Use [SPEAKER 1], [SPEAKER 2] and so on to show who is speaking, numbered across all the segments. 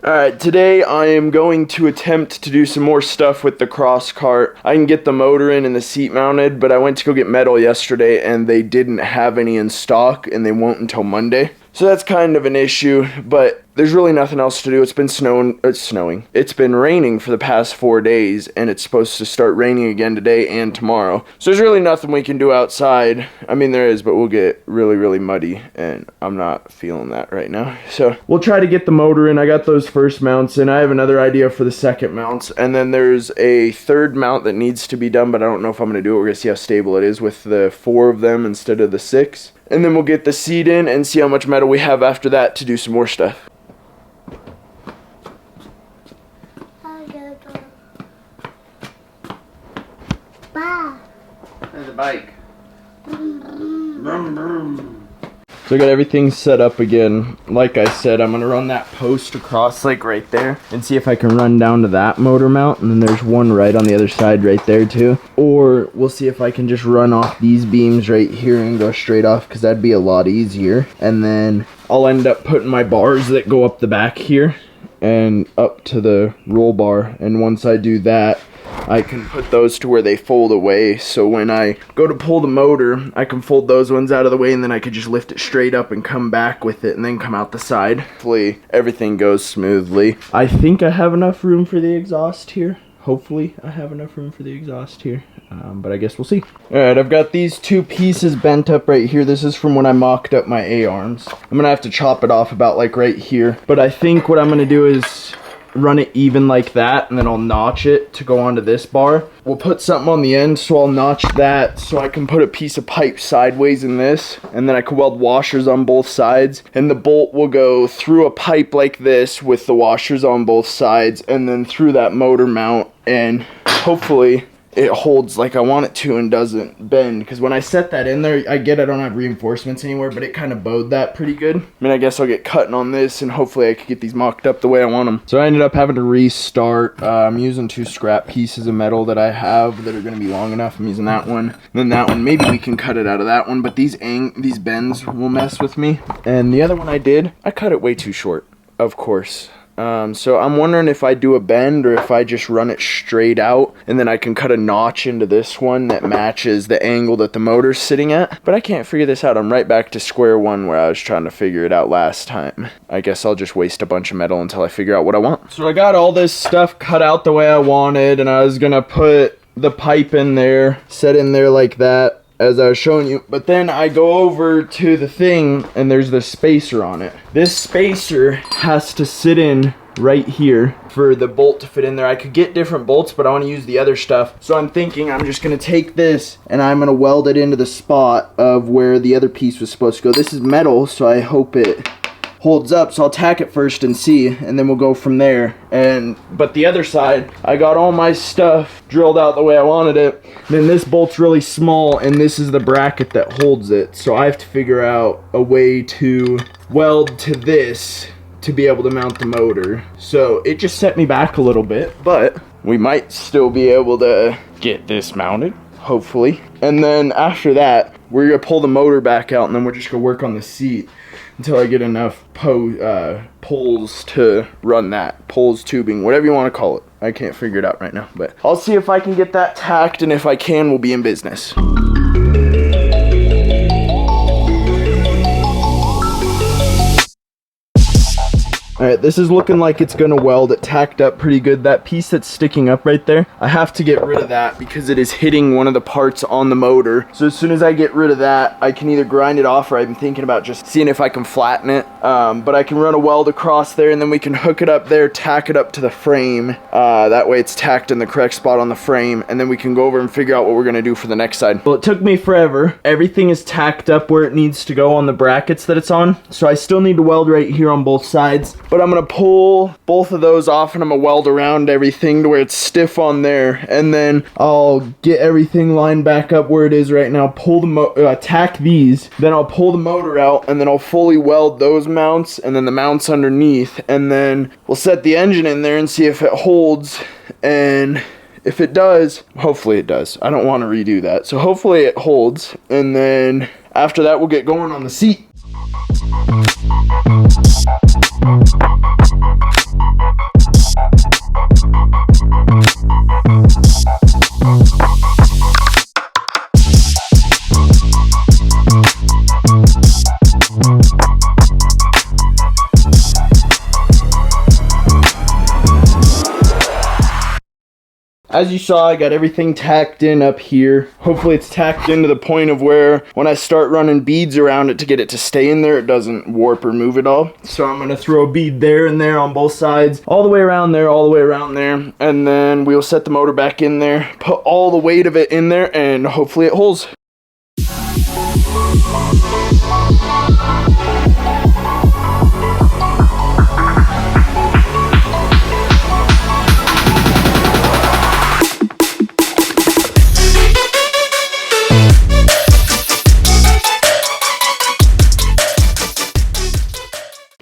[SPEAKER 1] Alright, today I am going to attempt to do some more stuff with the cross cart. I can get the motor in and the seat mounted, but I went to go get metal yesterday and they didn't have any in stock and they won't until Monday. So that's kind of an issue, but there's really nothing else to do. It's been snowing. It's been raining for the past 4 days, and it's supposed to start raining again today and tomorrow. So there's really nothing we can do outside. I mean, there is, but we'll get really, really muddy, and I'm not feeling that right now. So we'll try to get the motor in. I got those first mounts, and I have another idea for the second mounts. And then there's a third mount that needs to be done, but I don't know if I'm going to do it. We're going to see how stable it is with the 4 of them instead of the 6. And then we'll get the seat in and see how much metal we have after that to do some more stuff. There's a bike. Vroom, vroom. So I got everything set up again. Like I said, I'm going to run that post across like right there and see if I can run down to that motor mount. And then there's one right on the other side right there too. Or we'll see if I can just run off these beams right here and go straight off, because that'd be a lot easier. And then I'll end up putting my bars that go up the back here and up to the roll bar. And once I do that, I can put those to where they fold away, so when I go to pull the motor, I can fold those ones out of the way, and then I could just lift it straight up and come back with it and then come out the side. Hopefully everything goes smoothly. I think I have enough room for the exhaust here. Hopefully I have enough room for the exhaust here, but I guess we'll see. Alright, I've got these 2 pieces bent up right here. This is from when I mocked up my A-arms. I'm gonna have to chop it off about like right here, but I think what I'm gonna do is run it even like that, and then I'll notch it to go onto this bar. We'll put something on the end, so I'll notch that so I can put a piece of pipe sideways in this, and then I can weld washers on both sides, and the bolt will go through a pipe like this with the washers on both sides, and then through that motor mount, and hopefully it holds like I want it to and doesn't bend, because when I set that in there, I don't have reinforcements anywhere, but it kind of bowed that pretty good. I mean, I guess I'll get cutting on this, and hopefully I can get these mocked up the way I want them. So I ended up having to restart. I'm using 2 scrap pieces of metal that I have that are going to be long enough. I'm using that one, and then that one. Maybe we can cut it out of that one, but these bends will mess with me. And the other one I cut it way too short, of course. So I'm wondering if I do a bend or if I just run it straight out, and then I can cut a notch into this one that matches the angle that the motor's sitting at. But I can't figure this out. I'm right back to square one where I was trying to figure it out last time. I guess I'll just waste a bunch of metal until I figure out what I want. So I got all this stuff cut out the way I wanted, and I was gonna put the pipe in there, set in there like that, as I was showing you, but then I go over to the thing and there's the spacer on it. This spacer has to sit in right here for the bolt to fit in there. I could get different bolts, but I want to use the other stuff. So I'm thinking I'm just going to take this and I'm going to weld it into the spot of where the other piece was supposed to go. This is metal, so I hope it holds up, so I'll tack it first and see, and then we'll go from there. But the other side, I got all my stuff drilled out the way I wanted it. Then this bolt's really small, and this is the bracket that holds it, so I have to figure out a way to weld to this to be able to mount the motor. So it just set me back a little bit, but we might still be able to get this mounted, hopefully. And then after that, we're gonna pull the motor back out, and then we're just gonna work on the seat until I get enough poles to run that. Poles, tubing, whatever you want to call it. I can't figure it out right now, but I'll see if I can get that tacked, and if I can, we'll be in business. Alright, this is looking like it's gonna weld. It tacked up pretty good. That piece that's sticking up right there, I have to get rid of that because it is hitting one of the parts on the motor. So as soon as I get rid of that, I can either grind it off, or I've been thinking about just seeing if I can flatten it. But I can run a weld across there, and then we can hook it up there, tack it up to the frame. That way it's tacked in the correct spot on the frame, and then we can go over and figure out what we're gonna do for the next side. Well, it took me forever. Everything is tacked up where it needs to go on the brackets that it's on. So I still need to weld right here on both sides. But I'm gonna pull both of those off, and I'm gonna weld around everything to where it's stiff on there, and then I'll get everything lined back up where it is right now, pull the tack these, then I'll pull the motor out, and then I'll fully weld those mounts and then the mounts underneath, and then we'll set the engine in there and see if it holds. And if it does, hopefully it does. I don't want to redo that, so hopefully it holds, and then after that we'll get going on the seat. As you saw, I got everything tacked in up here. Hopefully it's tacked in to the point of where when I start running beads around it to get it to stay in there, it doesn't warp or move at all. So I'm gonna throw a bead there and there on both sides, all the way around there, all the way around there. And then we'll set the motor back in there, put all the weight of it in there, and hopefully it holds.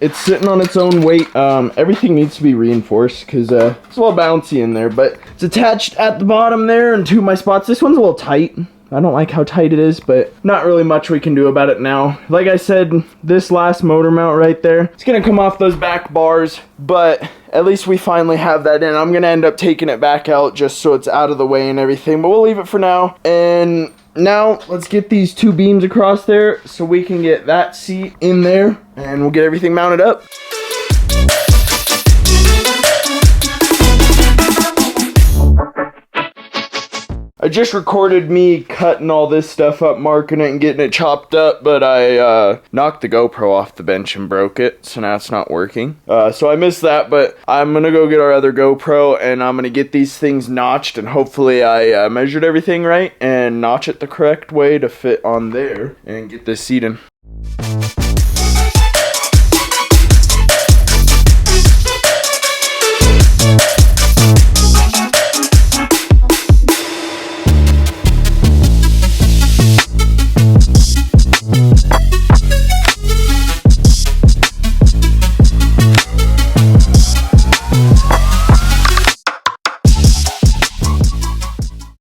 [SPEAKER 1] It's sitting on its own weight. Everything needs to be reinforced because it's a little bouncy in there, but it's attached at the bottom there and two of my spots. This one's a little tight. I don't like how tight it is, but not really much we can do about it now. Like I said, this last motor mount right there, it's gonna come off those back bars, but at least we finally have that in. I'm gonna end up taking it back out just so it's out of the way and everything, but we'll leave it for now. And now let's get these two beams across there so we can get that seat in there and we'll get everything mounted up. I just recorded me cutting all this stuff up, marking it and getting it chopped up, but I knocked the GoPro off the bench and broke it, so now it's not working. So I missed that, but I'm gonna go get our other GoPro and I'm gonna get these things notched, and hopefully I measured everything right and notch it the correct way to fit on there and get this seat in.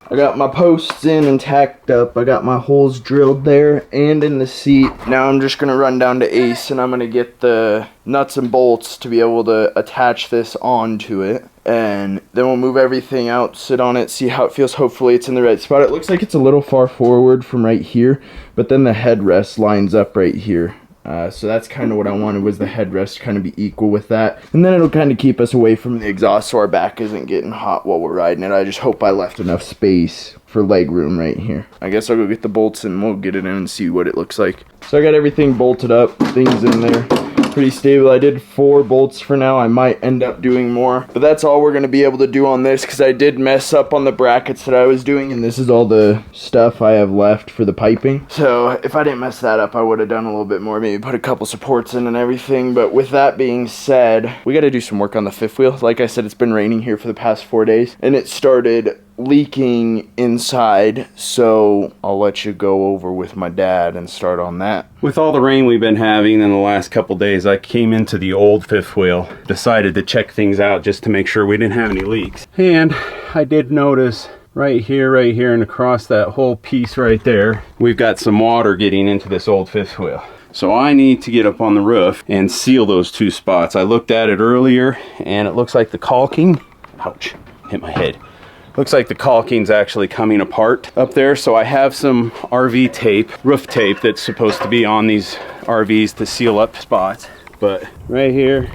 [SPEAKER 1] I got my posts in and tacked up. I got my holes drilled there and in the seat. Now I'm just gonna run down to Ace and I'm gonna get the nuts and bolts to be able to attach this onto it. And then we'll move everything out, sit on it, see how it feels. Hopefully it's in the right spot. It looks like it's a little far forward from right here, but then the headrest lines up right here. So that's kind of what I wanted, was the headrest kind of be equal with that. And then it'll kind of keep us away from the exhaust so our back isn't getting hot while we're riding it. I just hope I left enough space for leg room right here. I guess I'll go get the bolts and we'll get it in and see what it looks like. So I got everything bolted up, things in there. Pretty stable. I did 4 bolts for now. I might end up doing more, but that's all we're going to be able to do on this because I did mess up on the brackets that I was doing, and this is all the stuff I have left for the piping. So if I didn't mess that up, I would have done a little bit more, maybe put a couple supports in and everything. But with that being said, we got to do some work on the fifth wheel. Like I said, it's been raining here for the past 4 days and it started leaking inside, so I'll let you go over with my dad and start on that.
[SPEAKER 2] With all the rain we've been having in the last couple days, I came into the old fifth wheel, decided to check things out just to make sure we didn't have any leaks. And I did notice right here, and across that whole piece right there, we've got some water getting into this old fifth wheel. So I need to get up on the roof and seal those 2 spots. I looked at it earlier and it looks like the caulking, ouch, hit my head. Looks like the caulking's actually coming apart up there. So I have some RV tape, roof tape, that's supposed to be on these RVs to seal up spots. But right here,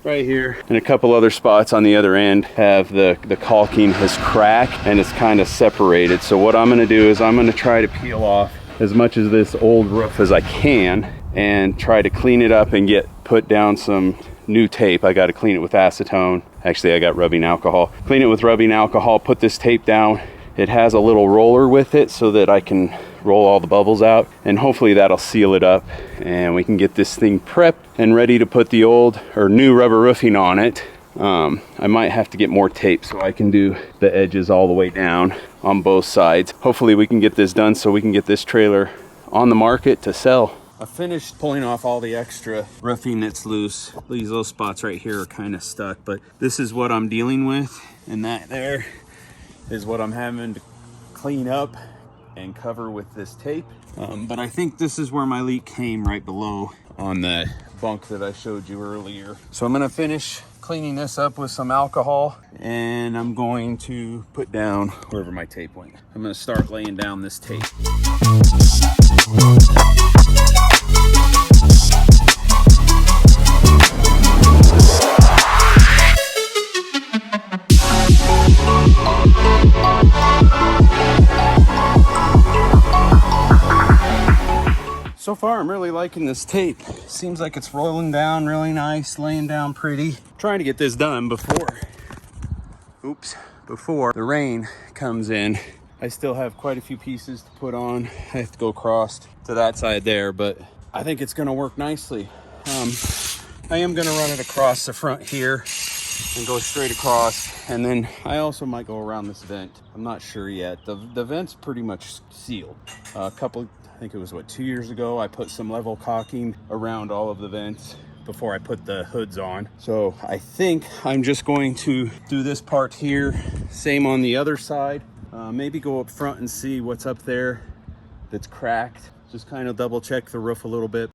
[SPEAKER 2] and a couple other spots on the other end have the caulking has cracked and it's kind of separated. So what I'm gonna do is I'm gonna try to peel off as much of this old roof as I can and try to clean it up and put down some new tape. I got to clean it with acetone. Actually, I got rubbing alcohol. Clean it with rubbing alcohol, put this tape down. It has a little roller with it so that I can roll all the bubbles out, and hopefully that'll seal it up and we can get this thing prepped and ready to put the old or new rubber roofing on it. I might have to get more tape so I can do the edges all the way down on both sides. Hopefully we can get this done so we can get this trailer on the market to sell. I finished pulling off all the extra roofing that's loose. These little spots right here are kind of stuck, but this is what I'm dealing with, and that there is what I'm having to clean up and cover with this tape. But I think this is where my leak came, right below on the bunk that I showed you earlier. So I'm gonna finish cleaning this up with some alcohol, and I'm going to put down wherever my tape went. I'm gonna start laying down this tape. So far, I'm really liking this tape. Seems like it's rolling down really nice, laying down pretty. Trying to get this done before the rain comes in. I still have quite a few pieces to put on. I have to go across to that side there, but I think it's gonna work nicely. I am gonna run it across the front here and go straight across, and then I also might go around this vent. I'm not sure yet. The vent's pretty much sealed. I think it was 2 years ago, I put some level caulking around all of the vents before I put the hoods on. So I think I'm just going to do this part here, same on the other side. Maybe go up front and see what's up there that's cracked. Just kind of double check the roof a little bit.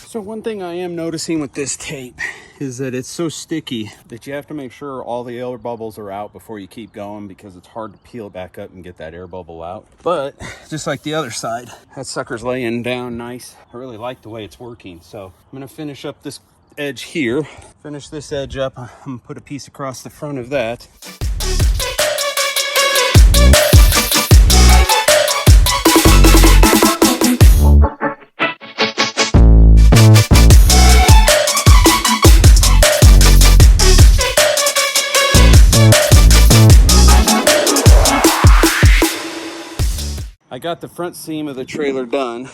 [SPEAKER 2] So one thing I am noticing with this tape is that it's so sticky that you have to make sure all the air bubbles are out before you keep going, because it's hard to peel it back up and get that air bubble out. But just like the other side, that sucker's laying down nice. I really like the way it's working. So I'm gonna finish up this edge here, finish this edge up. I'm gonna put a piece across the front of that. I got the front seam of the trailer done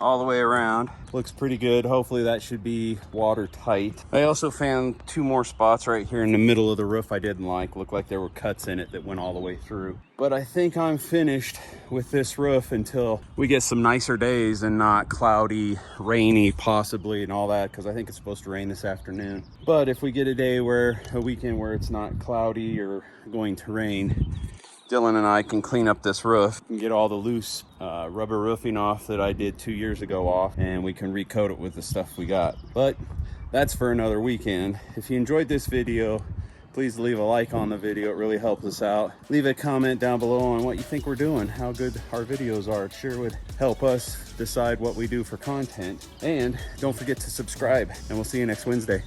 [SPEAKER 2] all the way around. Looks pretty good. Hopefully that should be watertight. I also found 2 more spots right here in the middle of the roof I didn't like. Looked like there were cuts in it that went all the way through. But I think I'm finished with this roof until we get some nicer days and not cloudy, rainy possibly and all that, because I think it's supposed to rain this afternoon. But if we get a weekend where it's not cloudy or going to rain, Dylan and I can clean up this roof and get all the loose rubber roofing off that I did 2 years ago off, and we can recoat it with the stuff we got. But that's for another weekend. If you enjoyed this video, please leave a like on the video. It really helps us out. Leave a comment down below on what you think we're doing, how good our videos are. It sure would help us decide what we do for content. And don't forget to subscribe, and we'll see you next Wednesday.